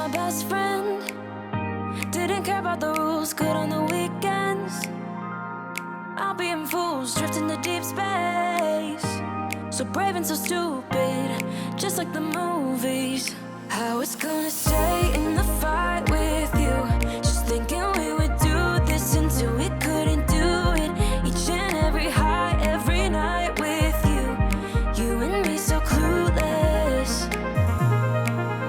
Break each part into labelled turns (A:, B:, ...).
A: my best friend. Didn't care about the rules, good on the weekends. I'll be in fools, drifting to deep space. So brave and so stupid, just like the movies. I was gonna stay in the fight with you, just thinking we would do this until we couldn't do it. Each and every high, every night with you, you and me so clueless.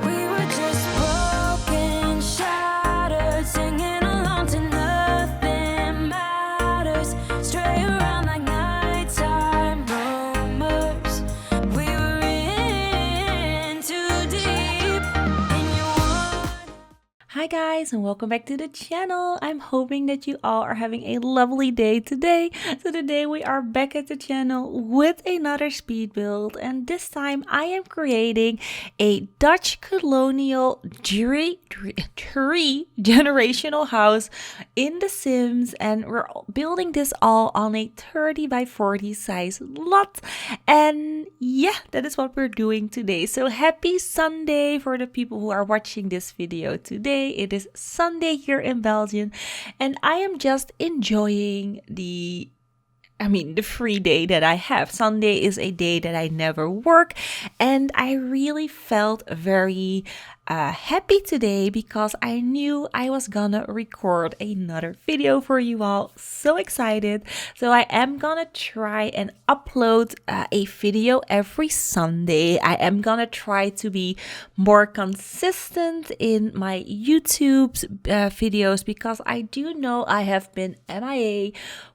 A: We were just broken, shattered, singing along to nothing matters. Stray around like nighttime rumors. We were in too deep, and you want.
B: Hi guys, and welcome back to the channel. I'm hoping that you all are having a lovely day today. So today we are back at the channel with another speed build, and this time I am creating a Dutch Colonial three-generational house in The Sims, and we're building this all on a 30 by 40 size lot. And yeah, that is what we're doing today. So happy Sunday for the people who are watching this video today. It is Sunday here in Belgium, and I am just enjoying the free day that I have. Sunday is a day that I never work, and I really felt very happy today because I knew I was gonna record another video for you all. So excited. So I am gonna try and upload a video every Sunday. I am gonna try to be more consistent in my YouTube videos because I do know I have been MIA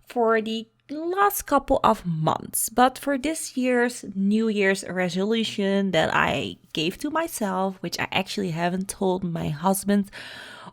B: for the last couple of months. But for this year's New Year's resolution that I gave to myself, which I actually haven't told my husband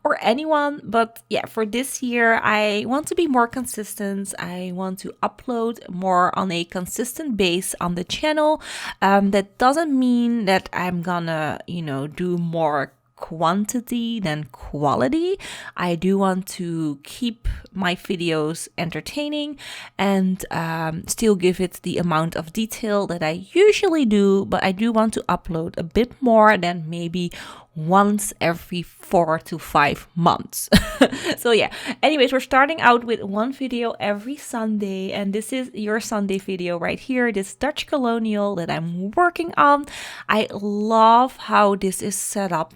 B: or anyone, but yeah, for this year I want to be more consistent. I want to upload more on a consistent base on the channel. That doesn't mean that I'm gonna do more quantity than quality. I do want to keep my videos entertaining and still give it the amount of detail that I usually do, but I do want to upload a bit more than maybe once every 4 to 5 months. So yeah, anyways, we're starting out with one video every Sunday, and this is your Sunday video right here, this Dutch Colonial that I'm working on. I love how this is set up.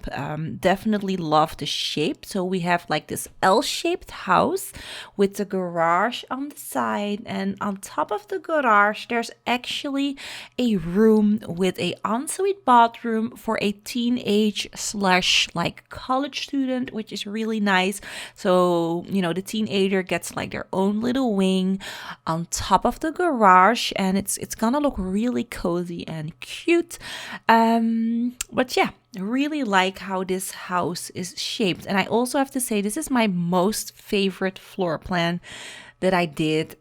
B: Definitely love the shape. So we have like this L-shaped house with the garage on the side, and on top of the garage there's actually a room with a ensuite bathroom for a teenage slash like college student, which is really nice. So the teenager gets like their own little wing on top of the garage, and it's gonna look really cozy and cute. But yeah, really like how this house is shaped. And I also have to say, this is my most favorite floor plan that I did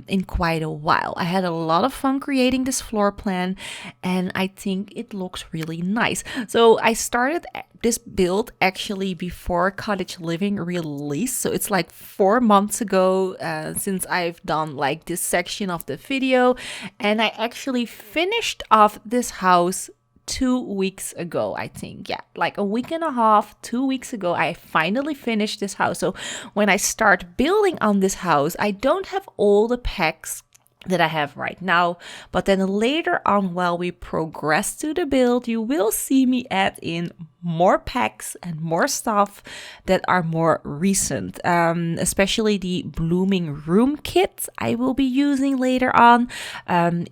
B: in quite a while. I had a lot of fun creating this floor plan, and I think it looks really nice. So I started this build actually before Cottage Living released. So it's like 4 months ago since I've done like this section of the video, and I actually finished off this house 2 weeks ago, I think. Yeah, like a week and a half, 2 weeks ago, I finally finished this house. So when I start building on this house, I don't have all the packs that I have right now, but then later on, while we progress to the build, you will see me add in more packs and more stuff that are more recent, especially the blooming room kit I will be using later on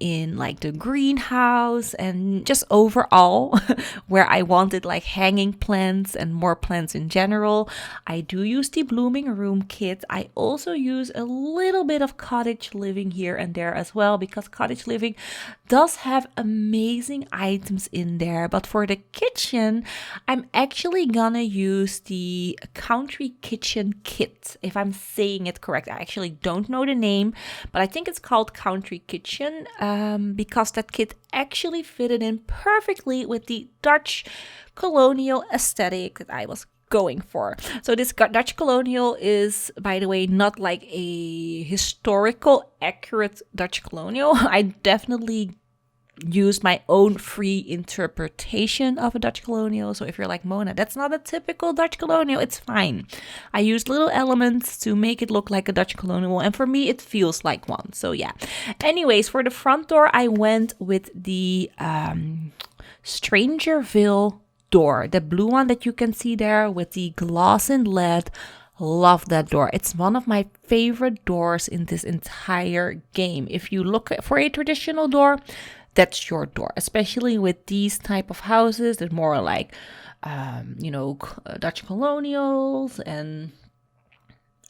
B: in like the greenhouse, and just overall where I wanted like hanging plants and more plants in general. I do use the blooming room kit. I also use a little bit of Cottage Living here and there as well, because Cottage Living does have amazing items in there. But for the kitchen, I'm actually gonna use the Country Kitchen Kit, if I'm saying it correct. I actually don't know the name, but I think it's called Country Kitchen because that kit actually fitted in perfectly with the Dutch Colonial aesthetic that I was going for. So this Dutch Colonial is, by the way, not like a historical accurate Dutch Colonial. I definitely use my own free interpretation of a Dutch colonial. So if you're like, Mona, that's not a typical Dutch colonial, it's fine. I used little elements to make it look like a Dutch colonial, and for me it feels like one. So yeah. Anyways, for the front door, I went with the Strangerville door, the blue one that you can see there with the gloss and lead. Love that door. It's one of my favorite doors in this entire game. If you look for a traditional door, that's your door, especially with these type of houses that more like, Dutch colonials and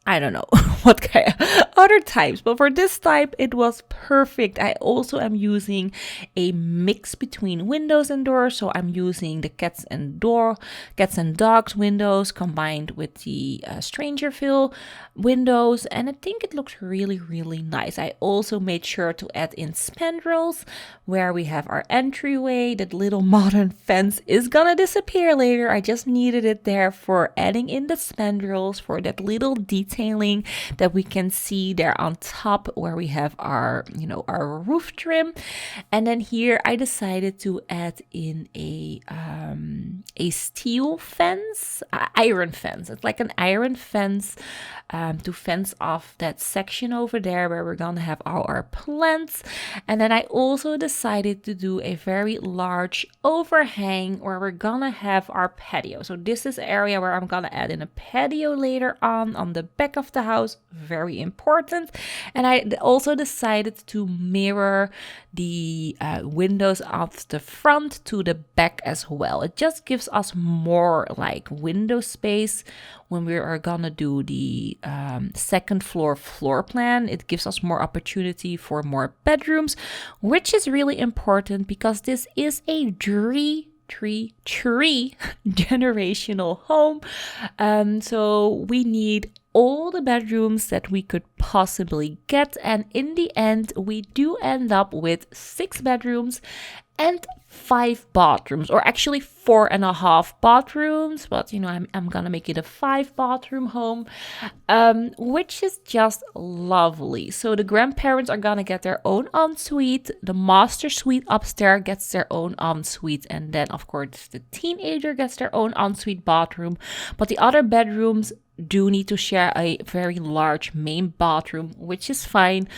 B: I don't know what kind of other types, but for this type, it was perfect. I also am using a mix between windows and doors. So I'm using the cats and dogs windows combined with the Strangerville windows. And I think it looks really, really nice. I also made sure to add in spandrels where we have our entryway. That little modern fence is gonna disappear later. I just needed it there for adding in the spandrels for that little detailing that we can see there on top where we have our roof trim. And then here I decided to add in a steel fence, iron fence. It's like an iron fence to fence off that section over there where we're gonna have all our plants. And then I also decided to do a very large overhang where we're gonna have our patio. So this is the area where I'm gonna add in a patio later on the back of the house. Very important. And I also decided to mirror the windows of the front to the back as well. It just gives us more like window space when we are gonna do the second floor plan. It gives us more opportunity for more bedrooms, which is really important because this is a tree generational home. So we need all the bedrooms that we could possibly get, and in the end we do end up with 6 bedrooms and 5 bathrooms, or actually 4.5 bathrooms, but I'm gonna make it a 5 bathroom home, which is just lovely. So the grandparents are gonna get their own ensuite, the master suite upstairs gets their own ensuite, and then of course the teenager gets their own ensuite bathroom, but the other bedrooms do need to share a very large main bathroom, which is fine.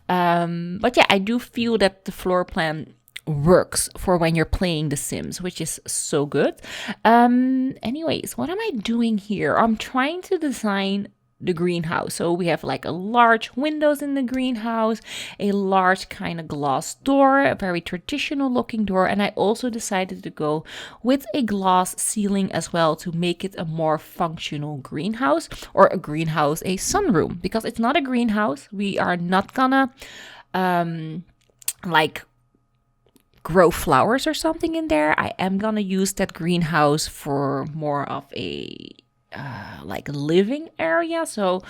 B: But yeah, I do feel that the floor plan works for when you're playing The Sims, which is so good. Anyways, what am I doing here? I'm trying to design the greenhouse. So we have like a large windows in the greenhouse, a large kind of glass door, a very traditional looking door. And I also decided to go with a glass ceiling as well to make it a more functional greenhouse, or a greenhouse, a sunroom, because it's not a greenhouse. We are not gonna grow flowers or something in there. I am gonna use that greenhouse for more of a living area. So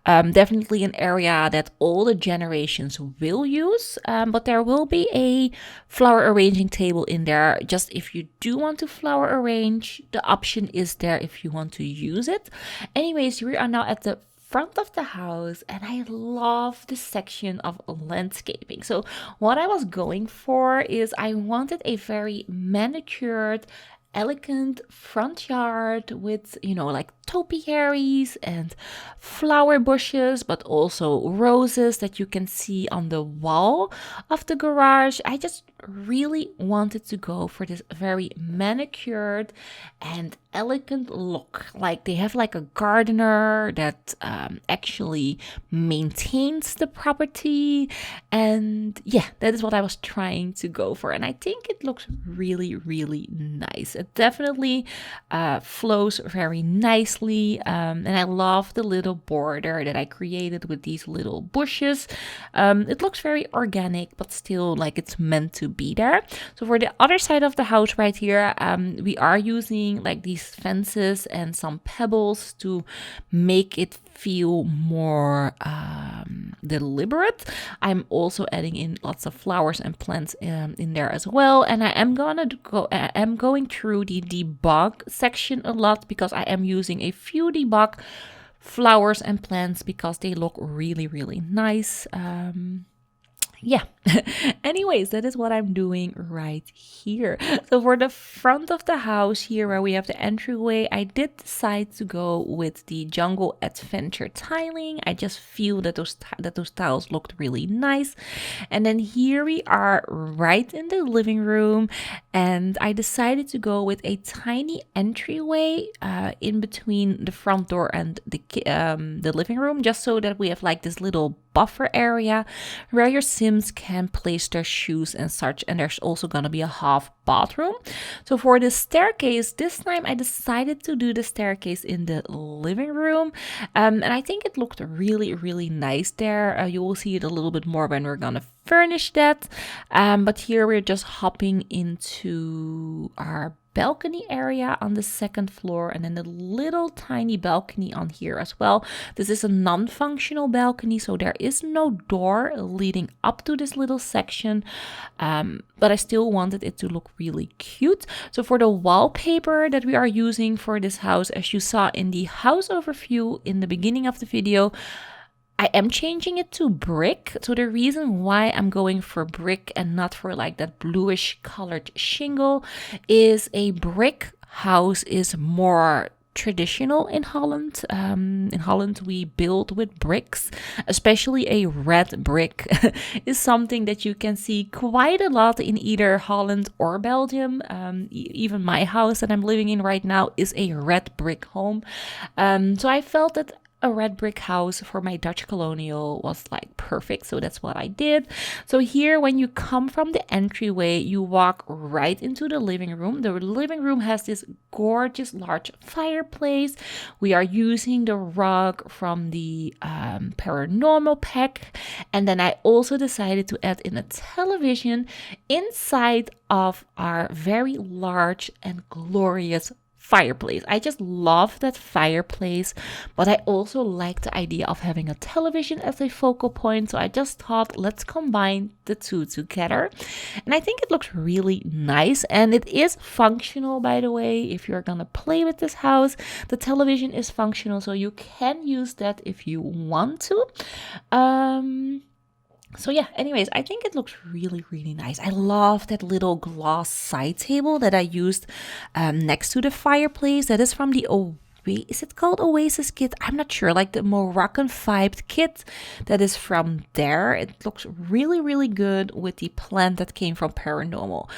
B: definitely an area that all the generations will use, but there will be a flower arranging table in there. Just if you do want to flower arrange, the option is there if you want to use it. Anyways, we are now at the front of the house, and I love this section of landscaping. So what I was going for is I wanted a very manicured, elegant front yard with, like topiaries and flower bushes, but also roses that you can see on the wall of the garage. I just really wanted to go for this very manicured and elegant look. Like they have like a gardener that actually maintains the property, and yeah, that is what I was trying to go for, and I think it looks really, really nice. It definitely flows very nicely, and I love the little border that I created with these little bushes. It looks very organic, but still like it's meant to be there. So for the other side of the house right here, we are using like these fences and some pebbles to make it feel more deliberate. I'm also adding in lots of flowers and plants in there as well, and I am going through the debug section a lot because I am using a few debug flowers and plants because they look really, really nice. yeah. Anyways, that is what I'm doing right here. So for the front of the house here where we have the entryway, I did decide to go with the jungle adventure tiling. I just feel that those tiles looked really nice. And then here we are right in the living room, and I decided to go with a tiny entryway in between the front door and the living room, just so that we have like this little buffer area where your Sims can place their shoes and such. And there's also gonna be a half bathroom. So for the staircase, this time I decided to do the staircase in the living room, and I think it looked really, really nice there. You will see it a little bit more when we're gonna furnish that, but here we're just hopping into our balcony area on the second floor, and then the little tiny balcony on here as well. This is a non-functional balcony, so there is no door leading up to this little section, but I still wanted it to look really cute. So for the wallpaper that we are using for this house, as you saw in the house overview in the beginning of the video, I am changing it to brick. So the reason why I'm going for brick and not for like that bluish colored shingle is a brick house is more traditional in Holland. In Holland, we build with bricks, especially a red brick is something that you can see quite a lot in either Holland or Belgium. Even my house that I'm living in right now is a red brick home. So I felt that a red brick house for my Dutch Colonial was like perfect, so that's what I did. So here, when you come from the entryway, you walk right into the living room. The living room has this gorgeous large fireplace. We are using the rug from the paranormal pack, and then I also decided to add in a television inside of our very large and glorious fireplace. I just love that fireplace, but I also like the idea of having a television as a focal point. So I just thought, let's combine the two together. And I think it looks really nice, and it is functional, by the way. If you're gonna play with this house, the television is functional, so you can use that if you want to. So yeah, anyways, I think it looks really, really nice. I love that little glass side table that I used next to the fireplace. That is from the is it called Oasis kit? I'm not sure, like the Moroccan vibed kit that is from there. It looks really, really good with the plant that came from Paranormal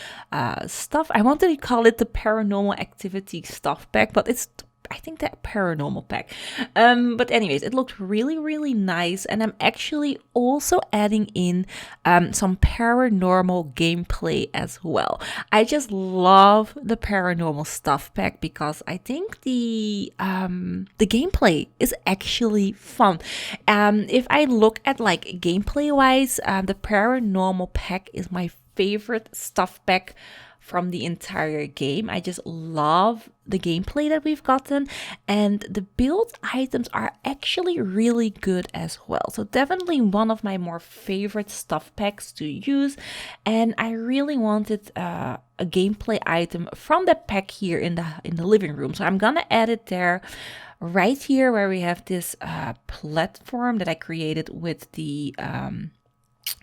B: stuff. I wanted to call it the Paranormal Activity stuff pack, but it's I think that paranormal pack. But anyways, it looked really, really nice. And I'm actually also adding in some paranormal gameplay as well. I just love the paranormal stuff pack because I think the gameplay is actually fun. If I look at like gameplay wise, the paranormal pack is my favorite stuff pack from the entire game. I just love the gameplay that we've gotten, and the build items are actually really good as well. So definitely one of my more favorite stuff packs to use, and I really wanted a gameplay item from that pack here in the living room. So I'm gonna add it there. Right here where we have this platform that I created with the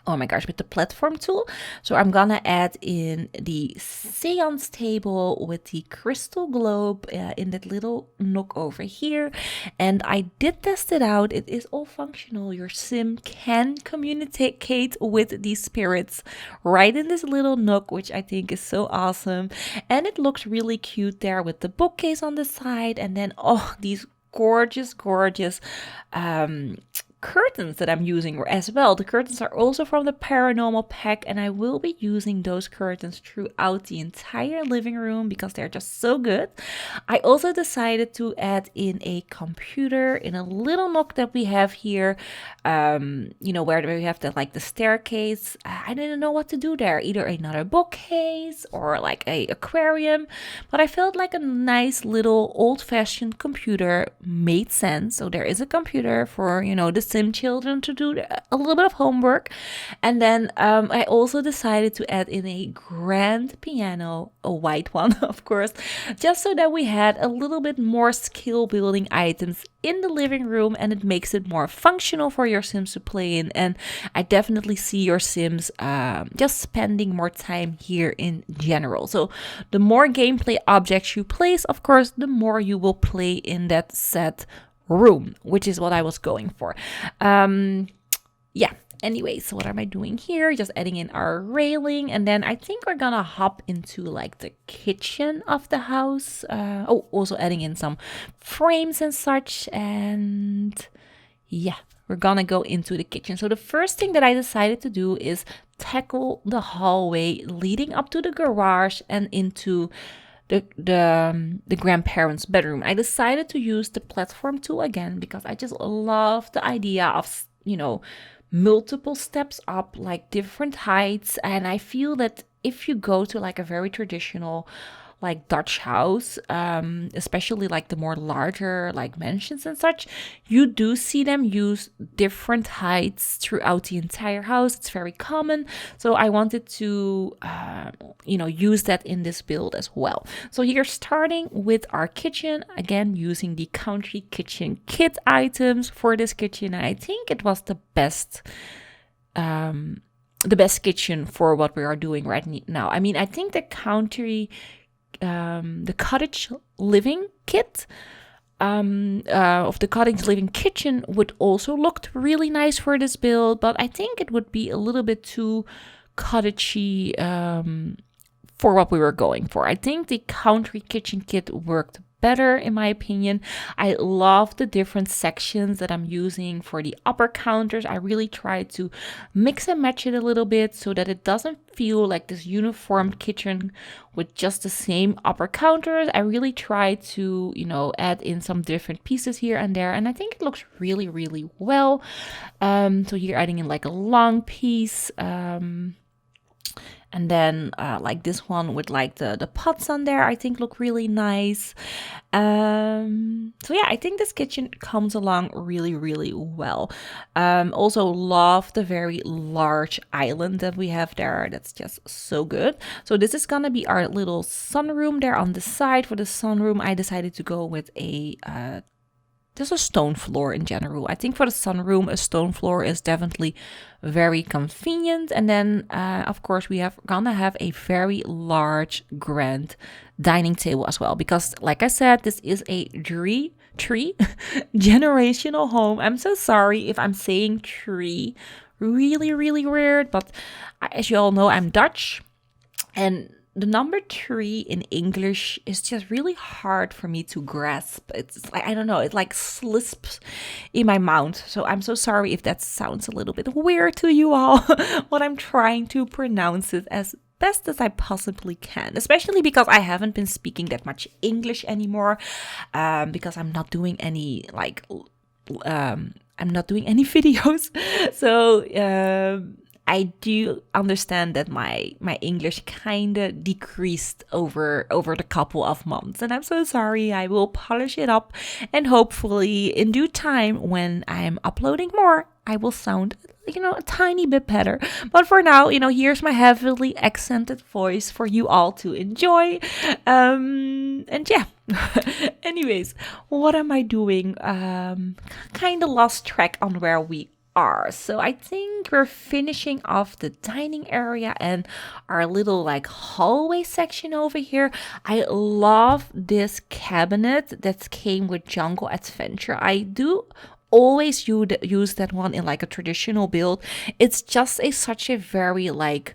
B: oh my gosh, with the platform tool. So I'm gonna add in the seance table with the crystal globe in that little nook over here. And I did test it out. It is all functional. Your sim can communicate with these spirits right in this little nook, which I think is so awesome. And it looks really cute there with the bookcase on the side. And then, oh, these gorgeous curtains that I'm using as well. The curtains are also from the paranormal pack, and I will be using those curtains throughout the entire living room because they're just so good. I also decided to add in a computer in a little nook that we have here, you know, where we have the staircase. I didn't know what to do there, either another bookcase or like a aquarium, but I felt like a nice little old-fashioned computer made sense. So there is a computer for, you know, the sim children to do a little bit of homework. And then I also decided to add in a grand piano, a white one, of course, just so that we had a little bit more skill building items in the living room, and it makes it more functional for your Sims to play in. And I definitely see your Sims just spending more time here in general. So the more gameplay objects you place, of course, the more you will play in that set room, which is what I was going for. Yeah. Anyway, so what am I doing here? Just adding in our railing, and then I think we're gonna hop into like the kitchen of the house. Also adding in some frames and such, and yeah, we're gonna go into the kitchen. So the first thing that I decided to do is tackle the hallway leading up to the garage and into the grandparents' bedroom. I decided to use the platform tool again because I just love the idea of, multiple steps up, like different heights. And I feel that if you go to like a very traditional like Dutch house, especially like the more larger like mansions and such, you do see them use different heights throughout the entire house. It's very common. So I wanted to, use that in this build as well. So here, starting with our kitchen, again, using the Country Kitchen kit items for this kitchen. And I think it was the best kitchen for what we are doing right now. I mean, I think the cottage living kit of the cottage living kitchen would also look really nice for this build, but I think it would be a little bit too cottagey for what we were going for. I think the Country Kitchen kit worked better, in my opinion. I love the different sections that I'm using for the upper counters. I really try to mix and match it a little bit so that it doesn't feel like this uniformed kitchen with just the same upper counters. I really try to, add in some different pieces here and there, and I think it looks really, really well. So here adding in like a long piece, and then like this one with like the pots on there, I think look really nice. So yeah, I think this kitchen comes along really, really well. Also love the very large island that we have there. That's just so good. So this is gonna be our little sunroom there on the side. For the sunroom, I decided to go with just a stone floor in general. I think for the sunroom, a stone floor is definitely very convenient. And then, of course, we have gonna have a very large, grand dining table as well. Because, like I said, this is a tree generational home. I'm so sorry if I'm saying tree really, really weird. But as you all know, I'm Dutch. And the number 3 in English is just really hard for me to grasp. It's like, I don't know, it like slips in my mouth. So I'm so sorry if that sounds a little bit weird to you all, but I'm trying to pronounce it as best as I possibly can, especially because I haven't been speaking that much English anymore, because I'm not doing any videos. So, I do understand that my English kind of decreased over the couple of months, and I'm so sorry. I will polish it up, and hopefully in due time when I'm uploading more, I will sound a tiny bit better. But for now, here's my heavily accented voice for you all to enjoy. And yeah. Anyways, what am I doing? Kind of lost track on where we are. So I think we're finishing off the dining area and our little like hallway section over here. I love this cabinet that came with Jungle Adventure. I do always use that one in like a traditional build. It's just such a very like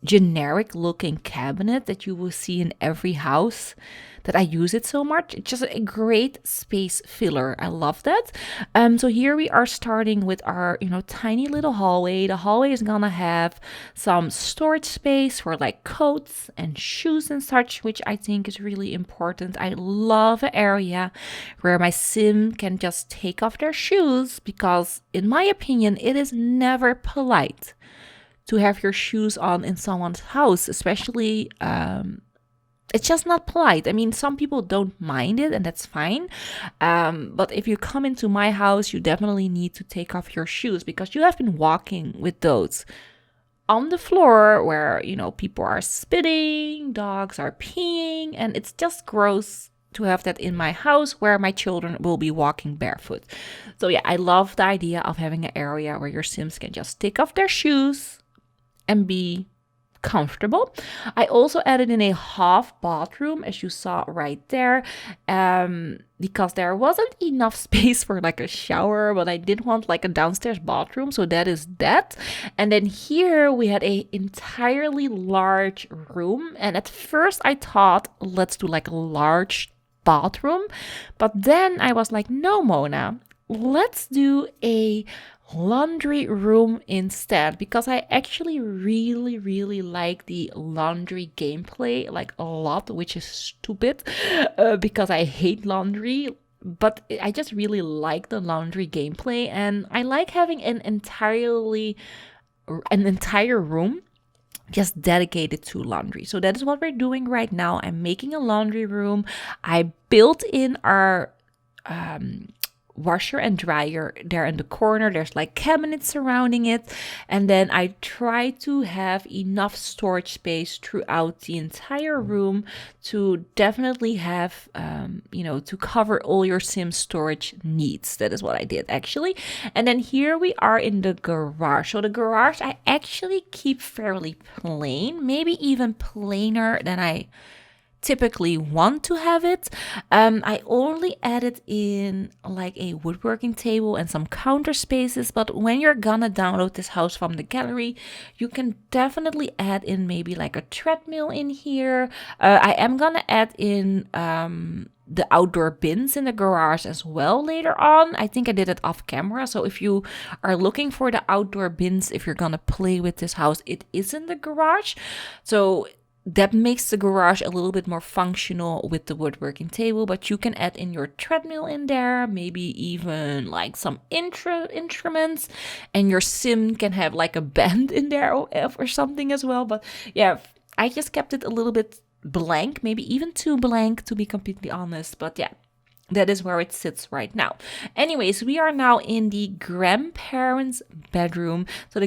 B: generic looking cabinet that you will see in every house, that I use it so much. It's just a great space filler. I love that. So here we are starting with our, tiny little hallway. The hallway is gonna have some storage space for like coats and shoes and such, which I think is really important. I love an area where my sim can just take off their shoes, because in my opinion, it is never polite to have your shoes on in someone's house, especially it's just not polite. I mean, some people don't mind it, and that's fine. But if you come into my house, you definitely need to take off your shoes because you have been walking with those on the floor where, people are spitting, dogs are peeing, and it's just gross to have that in my house where my children will be walking barefoot. So yeah, I love the idea of having an area where your Sims can just take off their shoes and be comfortable. I also added in a half bathroom, as you saw right there, because there wasn't enough space for like a shower, but I did want like a downstairs bathroom, so that is that. And then here we had a entirely large room, and at first I thought, let's do like a large bathroom, but then I was like, no, Mona, let's do a laundry room instead, because I actually really, really like the laundry gameplay like a lot, which is stupid because I hate laundry. But I just really like the laundry gameplay, and I like having an entire room just dedicated to laundry. So that is what we're doing right now. I'm making a laundry room. I built in our washer and dryer there in the corner. There's like cabinets surrounding it, and then I try to have enough storage space throughout the entire room to definitely have to cover all your sim storage needs. That is what I did actually. And then here we are in the garage. So the garage I actually keep fairly plain, maybe even plainer than I typically want to have it. I only added in like a woodworking table and some counter spaces, but when you're gonna download this house from the gallery, you can definitely add in maybe like a treadmill in here. I am gonna add in the outdoor bins in the garage as well later on. I think I did it off camera. So if you are looking for the outdoor bins, if you're gonna play with this house, it is in the garage. So that makes the garage a little bit more functional with the woodworking table, but you can add in your treadmill in there, maybe even like some instruments, and your sim can have like a band in there or something as well. But yeah, I just kept it a little bit blank, maybe even too blank to be completely honest. But yeah, that is where it sits right now. Anyways, we are now in the grandparents' bedroom. So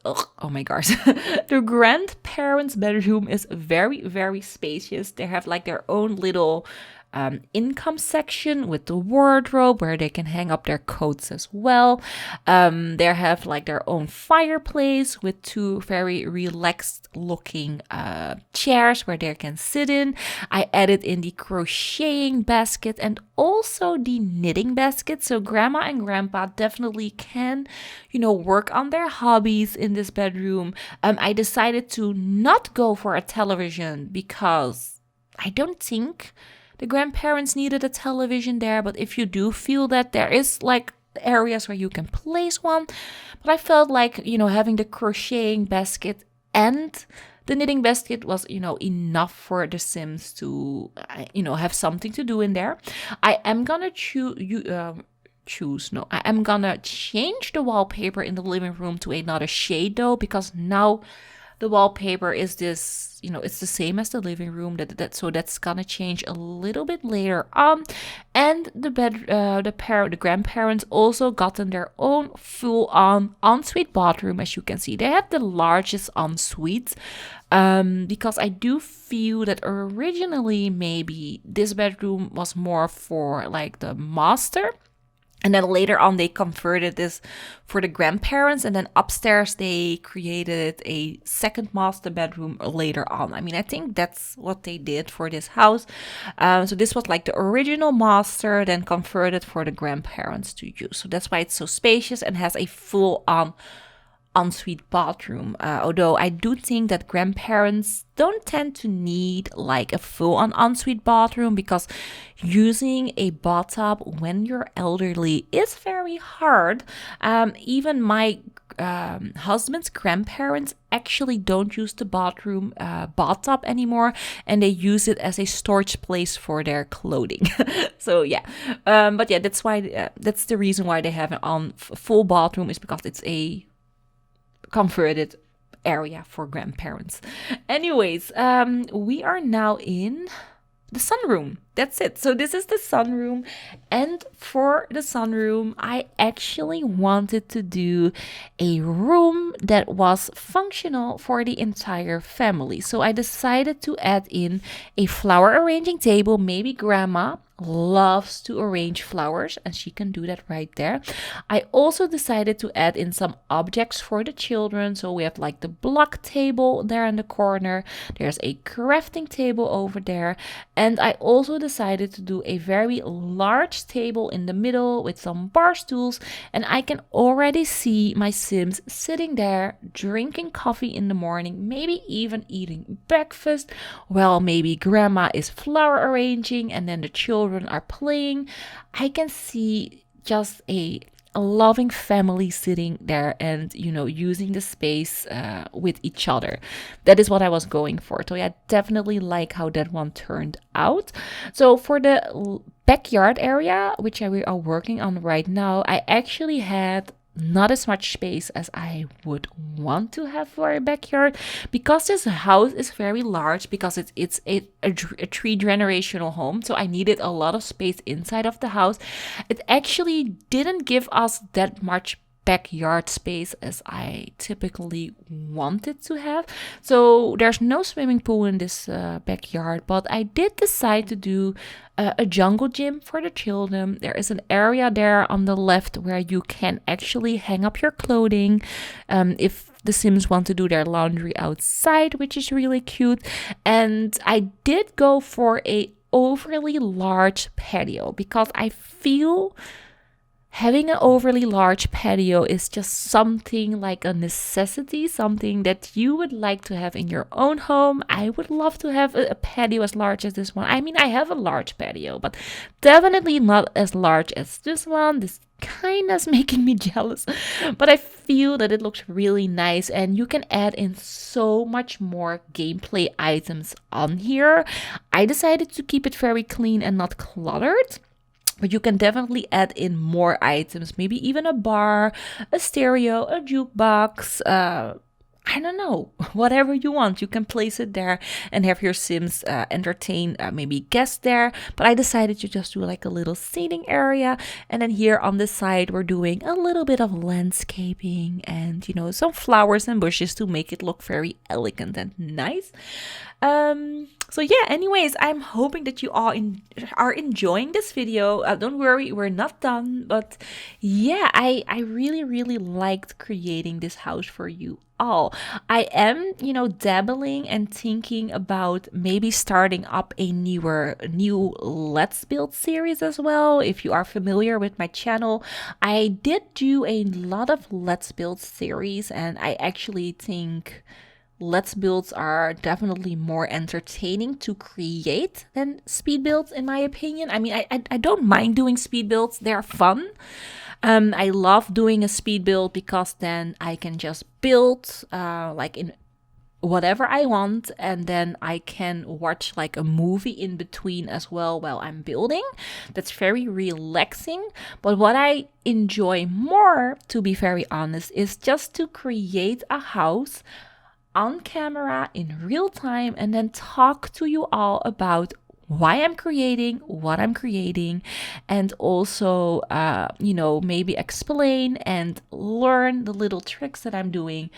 B: oh my gosh, the grandparents' bedroom is very, very spacious. They have like their own little income section with the wardrobe where they can hang up their coats as well. They have like their own fireplace with two very relaxed looking chairs where they can sit in. I added in the crocheting basket and also the knitting basket, so grandma and grandpa definitely can work on their hobbies in this bedroom. I decided to not go for a television because I don't think the grandparents needed a television there, but if you do feel that, there is like areas where you can place one. But I felt like, having the crocheting basket and the knitting basket was, enough for the Sims to, have something to do in there. I am gonna I am gonna change the wallpaper in the living room to another shade though, because now the wallpaper is this, it's the same as the living room. So that's gonna change a little bit later on. And the grandparents also gotten their own full-on ensuite bathroom. As you can see, they have the largest ensuite. Because I do feel that originally maybe this bedroom was more for like the master. And then later on, they converted this for the grandparents. And then upstairs, they created a second master bedroom later on. I mean, I think that's what they did for this house. So this was like the original master, then converted for the grandparents to use. So that's why it's so spacious and has a full-on ensuite bathroom. Although I do think that grandparents don't tend to need like a full-on ensuite bathroom, because using a bathtub when you're elderly is very hard. Even my husband's grandparents actually don't use the bathtub anymore, and they use it as a storage place for their clothing. So yeah, but yeah, that's why that's the reason why they have an full bathroom, is because it's a converted area for grandparents. Anyways, we are now in the sunroom. That's it. So this is the sunroom. And for the sunroom, I actually wanted to do a room that was functional for the entire family. So I decided to add in a flower arranging table. Maybe grandma loves to arrange flowers and she can do that right there. I also decided to add in some objects for the children. So we have like the block table there in the corner. There's a crafting table over there. And I also decided to do a very large table in the middle with some bar stools. And I can already see my Sims sitting there drinking coffee in the morning, maybe even eating breakfast. Well, maybe grandma is flower arranging and then the children are playing. I can see just a loving family sitting there and, using the space with each other. That is what I was going for. So yeah, definitely like how that one turned out. So for the backyard area, which we are working on right now, I actually had not as much space as I would want to have for a backyard because this house is very large, because it's a three generational home. So I needed a lot of space inside of the house. It actually didn't give us that much backyard space as I typically wanted to have. So there's no swimming pool in this backyard, but I did decide to do a jungle gym for the children. There is an area there on the left where you can actually hang up your clothing if the Sims want to do their laundry outside, which is really cute. And I did go for a overly large patio because I feel having an overly large patio is just something like a necessity, something that you would like to have in your own home. I would love to have a patio as large as this one. I mean, I have a large patio, but definitely not as large as this one. This kind of is making me jealous, but I feel that it looks really nice and you can add in so much more gameplay items on here. I decided to keep it very clean and not cluttered. But you can definitely add in more items, maybe even a bar, a stereo, a jukebox, I don't know, whatever you want. You can place it there and have your Sims entertain maybe guests there. But I decided to just do like a little seating area. And then here on the side, we're doing a little bit of landscaping and, some flowers and bushes to make it look very elegant and nice. So yeah, anyways, I'm hoping that you all are enjoying this video. Don't worry, we're not done. But yeah, I really, really liked creating this house for you all. I am, dabbling and thinking about maybe starting up a new Let's Build series as well. If you are familiar with my channel, I did do a lot of Let's Build series, and I actually think Let's Builds are definitely more entertaining to create than speed builds, in my opinion. I mean, I don't mind doing speed builds. They're fun. I love doing a speed build because then I can just build like in whatever I want, and then I can watch like a movie in between as well while I'm building. That's very relaxing. But what I enjoy more, to be very honest, is just to create a house on camera in real time and then talk to you all about why I'm creating, what I'm creating, and also, maybe explain and learn the little tricks that I'm doing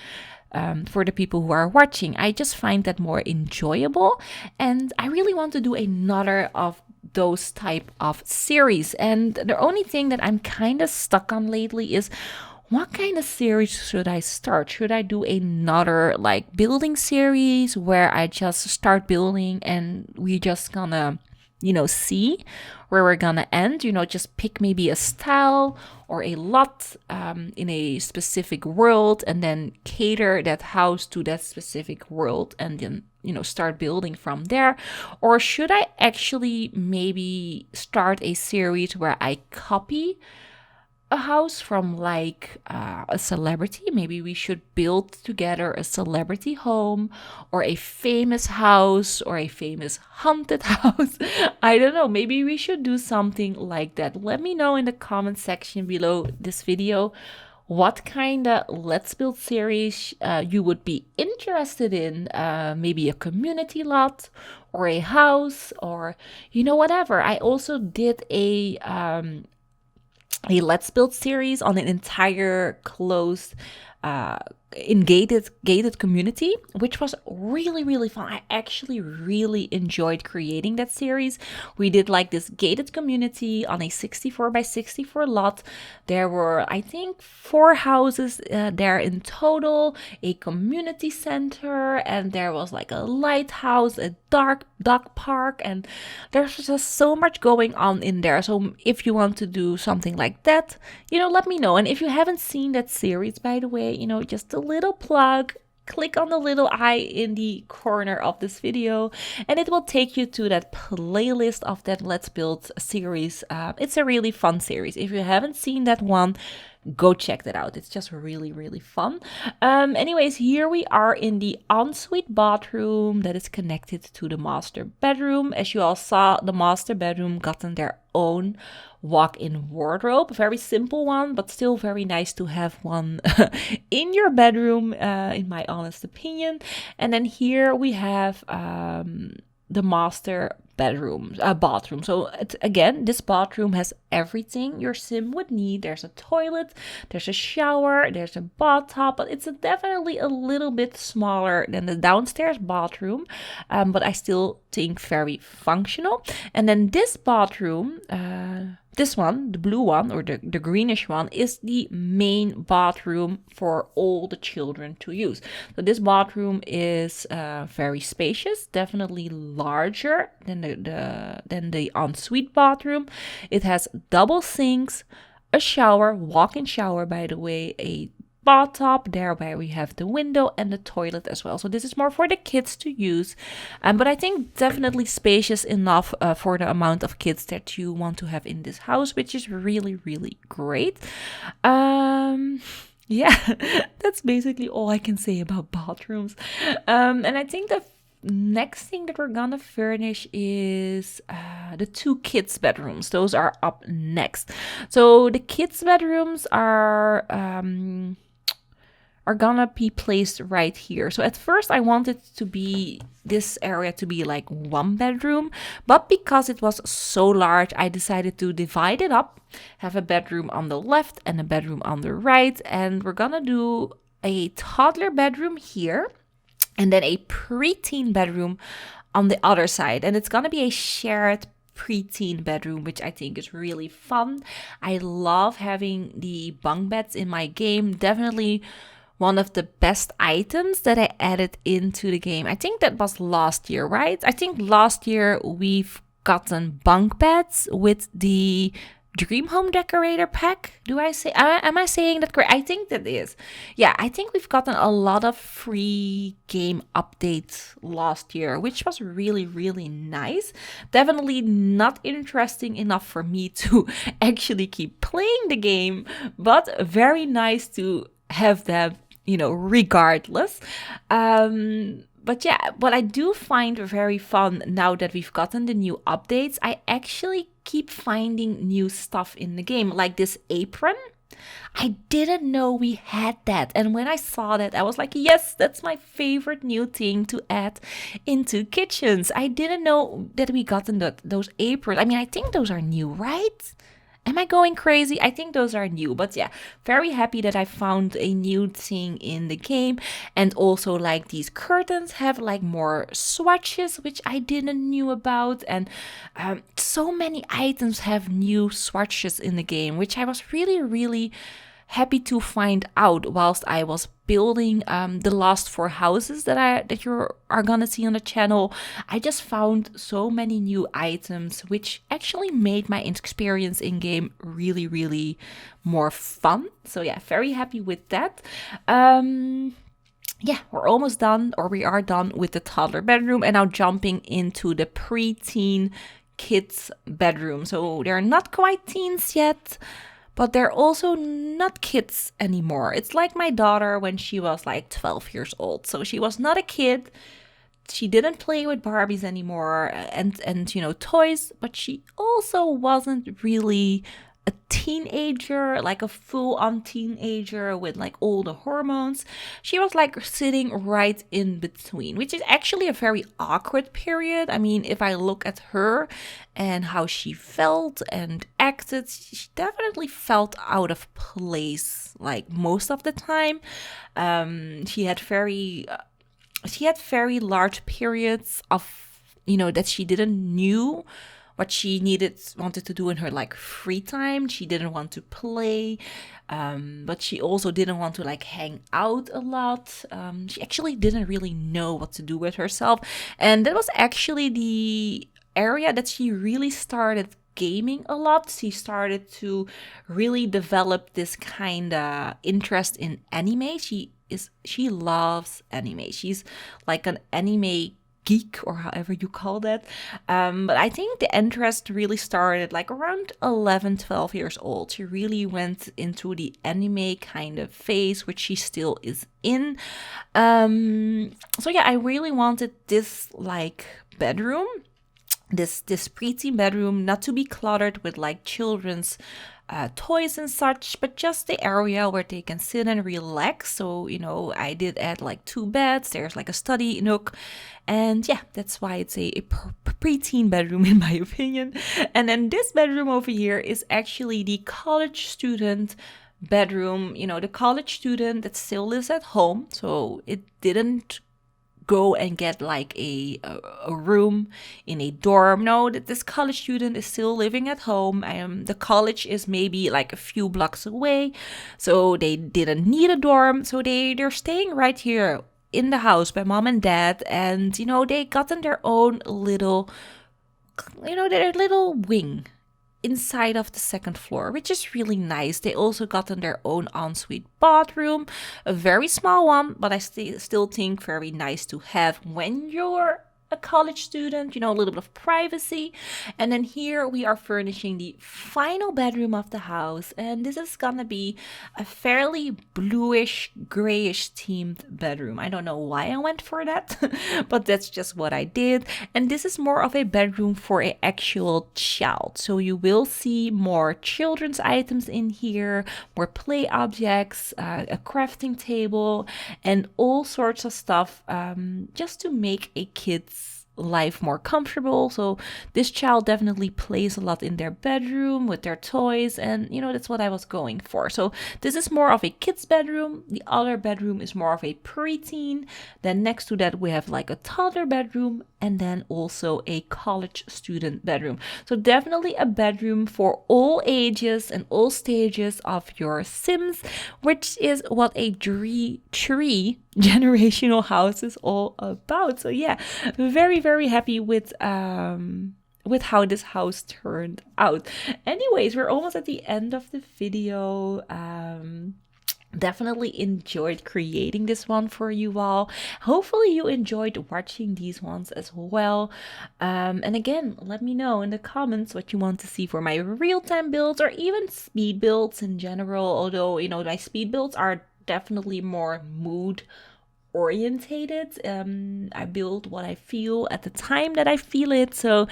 B: for the people who are watching. I just find that more enjoyable, and I really want to do another of those type of series. And the only thing that I'm kind of stuck on lately is, what kind of series should I start? Should I do another like building series where I just start building and we just gonna, see where we're gonna end? Just pick maybe a style or a lot in a specific world and then cater that house to that specific world and then, start building from there? Or should I actually maybe start a series where I copy a house from like a celebrity? Maybe we should build together a celebrity home or a famous house or a famous haunted house. I don't know. Maybe we should do something like that. Let me know in the comment section below this video what kind of Let's Build series you would be interested in. Maybe a community lot or a house or, whatever. I also did a Let's Build series on an entire closed uh in gated community, which was really really fun. I actually really enjoyed creating that series. We did like this gated community on a 64 by 64 lot. There were, I think, 4 houses there in total, a community center, and there was like a lighthouse, a dog park, and there's just so much going on in there. So if you want to do something like that, let me know. And if you haven't seen that series, by the way, just a little plug, click on the little eye in the corner of this video and it will take you to that playlist of that Let's Build series. It's a really fun series. If you haven't seen that one, go check that out. It's just really really fun. Anyways, here we are in the ensuite bathroom that is connected to the master bedroom. As you all saw, the master bedroom gotten their own walk-in wardrobe. A very simple one, but still very nice to have one in your bedroom, in my honest opinion. And then here we have the master bathroom. So again, this bathroom has everything your sim would need. There's a toilet, there's a shower, there's a bathtub, but it's definitely a little bit smaller than the downstairs bathroom, but I still think very functional. And then this bathroom, this one, the blue one or the greenish one, is the main bathroom for all the children to use. So this bathroom is very spacious, definitely larger than the ensuite bathroom. It has double sinks, a shower, walk-in shower, by the way, a bathtub there where we have the window and the toilet as well. So this is more for the kids to use, but I think definitely spacious enough for the amount of kids that you want to have in this house, which is really really great. Yeah, that's basically all I can say about bathrooms. And I think the next thing that we're gonna furnish is the 2 kids bedrooms. Those are up next. So the kids bedrooms are gonna be placed right here. So at first I wanted to be this area to be like 1 bedroom, but because it was so large, I decided to divide it up, have a bedroom on the left and a bedroom on the right, and we're gonna do a toddler bedroom here and then a preteen bedroom on the other side. And it's gonna be a shared preteen bedroom, which I think is really fun. I love having the bunk beds in my game. Definitely one of the best items that I added into the game. I think that was last year, right? I think last year we've gotten bunk beds with the Dream Home Decorator pack. Am I saying that correct? I think that is. Yeah, I think we've gotten a lot of free game updates last year, which was really, really nice. Definitely not interesting enough for me to actually keep playing the game, but very nice to have them, regardless. But yeah, what I do find very fun now that we've gotten the new updates, I actually keep finding new stuff in the game, like this apron. I didn't know we had that. And when I saw that, I was like, yes, that's my favorite new thing to add into kitchens. I didn't know that we gotten those aprons. I mean, I think those are new, right? Am I going crazy? I think those are new, but yeah, very happy that I found a new thing in the game. And also like these curtains have like more swatches, which I didn't knew about. And so many items have new swatches in the game, which I was really, really happy to find out whilst I was building the last 4 houses that you are gonna see on the channel. I just found so many new items, which actually made my experience in game really, really more fun. So yeah, very happy with that. Yeah, we're almost done, or we are done with the toddler bedroom, and now jumping into the preteen kids bedroom. So they're not quite teens yet, but they're also not kids anymore. It's like my daughter when she was like 12 years old. So she was not a kid. She didn't play with Barbies anymore and toys, but she also wasn't really a teenager, like a full-on teenager with like all the hormones. She was like sitting right in between, which is actually a very awkward period. I mean, if I look at her and how she felt and acted, she definitely felt out of place like most of the time. She had very large periods of, that she didn't knew what she wanted to do in her like free time. She didn't want to play, but she also didn't want to like hang out a lot. She actually didn't really know what to do with herself, and that was actually the area that she really started gaming a lot. She started to really develop this kind of interest in anime. She loves anime. She's like an anime geek, or however you call that. But I think the interest really started like around 11, 12 years old. She really went into the anime kind of phase, which she still is in. So yeah, I really wanted this like bedroom, this preteen bedroom, not to be cluttered with like children's toys and such, but just the area where they can sit and relax. So, I did add like 2 beds. There's like a study nook. And yeah, that's why it's a preteen bedroom in my opinion. And then this bedroom over here is actually the college student bedroom. The college student that still lives at home. So it didn't go and get like a room in a dorm. No, that this college student is still living at home. The college is maybe like a few blocks away, so they didn't need a dorm. So they're staying right here in the house by mom and dad, and they gotten their own little, their little wing inside of the second floor, which is really nice. They also gotten their own ensuite bathroom, a very small one, but I still think very nice to have when you're a college student, a little bit of privacy. And then here we are furnishing the final bedroom of the house, and this is gonna be a fairly bluish, grayish themed bedroom. I don't know why I went for that, but that's just what I did. And this is more of a bedroom for an actual child, so you will see more children's items in here, more play objects, a crafting table, and all sorts of stuff, just to make a kid's life more comfortable. So this child definitely plays a lot in their bedroom with their toys, and that's what I was going for. So this is more of a kid's bedroom. The other bedroom is more of a preteen. Then next to that we have like a toddler bedroom, and then also a college student bedroom. So definitely a bedroom for all ages and all stages of your Sims, which is what a tree generational house is all about. So yeah, very, very happy with how this house turned out. Anyways, we're almost at the end of the video. Definitely enjoyed creating this one for you all. Hopefully you enjoyed watching these ones as well. And again, let me know in the comments what you want to see for my real-time builds, or even speed builds in general. Although, my speed builds are definitely more mood orientated. I build what I feel at the time that I feel it. So,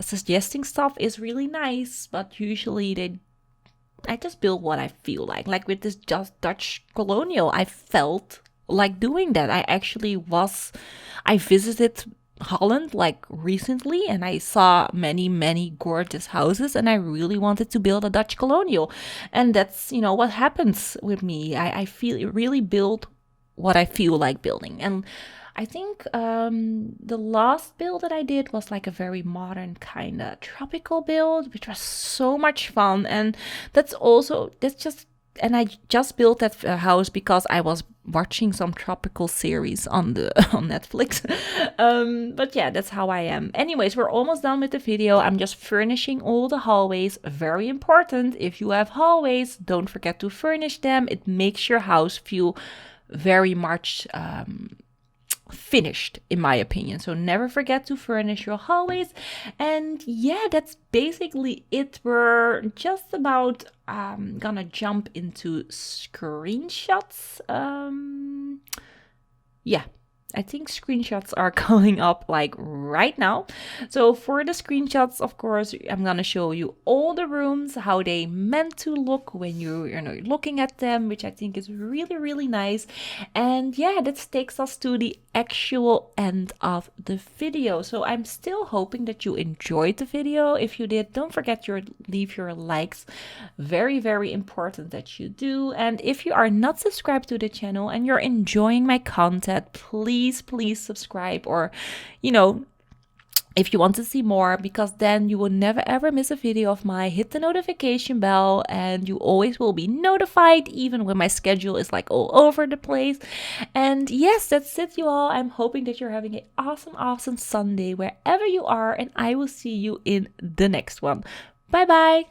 B: suggesting stuff is really nice, but usually I just build what I feel like. Like with this Dutch Colonial, I felt like doing that. I visited Holland like recently, and I saw many gorgeous houses, and I really wanted to build a Dutch Colonial. And that's, what happens with me. I feel it really build what I feel like building. And I think the last build that I did was like a very modern kind of tropical build, which was so much fun. And I just built that house because I was watching some tropical series on Netflix. But yeah, that's how I am. Anyways, we're almost done with the video. I'm just furnishing all the hallways. Very important. If you have hallways, don't forget to furnish them. It makes your house feel very much finished, in my opinion. So never forget to furnish your hallways. And yeah, that's basically it. We're just about gonna jump into screenshots. Yeah, I think screenshots are coming up like right now. So for the screenshots, of course, I'm gonna show you all the rooms, how they meant to look when you're looking at them, which I think is really, really nice. And yeah, that takes us to the actual end of the video. So I'm still hoping that you enjoyed the video. If you did, don't forget to leave your likes. Very, very important that you do. And if you are not subscribed to the channel and you're enjoying my content, please subscribe, or if you want to see more, because then you will never ever miss a video of mine. Hit the notification bell and you always will be notified, even when my schedule is like all over the place. And yes, that's it, you all. I'm hoping that you're having an awesome Sunday wherever you are, and I will see you in the next one. Bye bye.